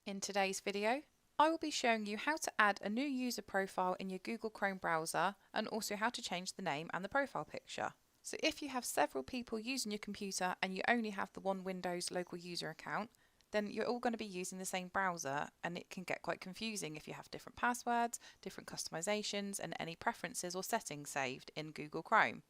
In today's video, I will be showing you how to add a new user profile in your Google Chrome browser and also how to change the name and the profile picture. So if you have several people using your computer and you only have the one Windows local user account, then you're all going to be using the same browser and it can get quite confusing if you have different passwords, different customizations and any preferences or settings saved in Google Chrome.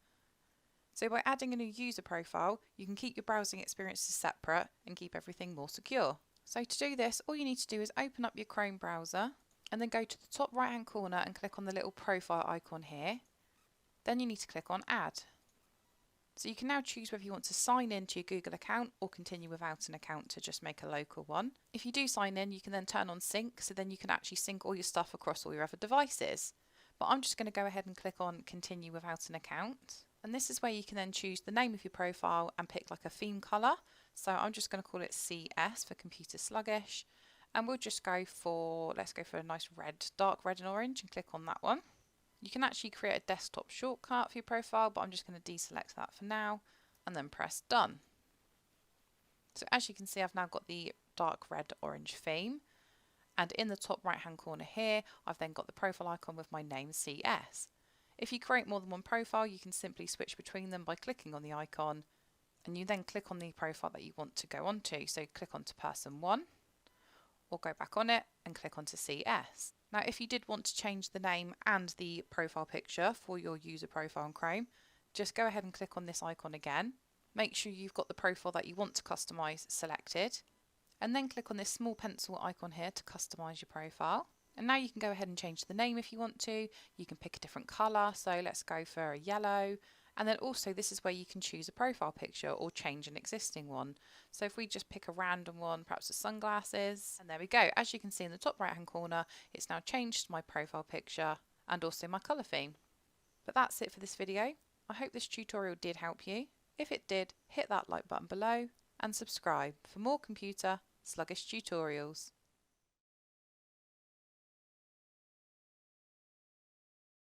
So by adding a new user profile, you can keep your browsing experiences separate and keep everything more secure. So to do this, all you need to do is open up your Chrome browser and then go to the top right hand corner and click on the little profile icon here. Then you need to click on Add. So you can now choose whether you want to sign in to your Google account or continue without an account to just make a local one. If you do sign in, you can then turn on sync, so then you can actually sync all your stuff across all your other devices. But I'm just going to go ahead and click on continue without an account. And this is where you can then choose the name of your profile and pick like a theme colour. So I'm just going to call it CS for computer sluggish. And we'll just go for, let's go for a nice red, dark red and orange and click on that one. You can actually create a desktop shortcut for your profile, but I'm just going to deselect that for now and then press done. So as you can see, I've now got the dark red orange theme. And in the top right hand corner here, I've then got the profile icon with my name CS. If you create more than one profile, you can simply switch between them by clicking on the icon, and you then click on the profile that you want to go onto. So click onto person 1 or go back on it and click onto CS. Now if you did want to change the name and the profile picture for your user profile in Chrome, just go ahead and click on this icon again. Make sure you've got the profile that you want to customize selected, and then click on this small pencil icon here to customize your profile. And now you can go ahead and change the name if you want to. You can pick a different color, so let's go for a yellow. And then also this is where you can choose a profile picture or change an existing one. So if we just pick a random one, perhaps the sunglasses, and there we go. As you can see in the top right hand corner, it's now changed my profile picture and also my colour theme. But that's it for this video. I hope this tutorial did help you. If it did, hit that like button below and subscribe for more computer sluggish tutorials.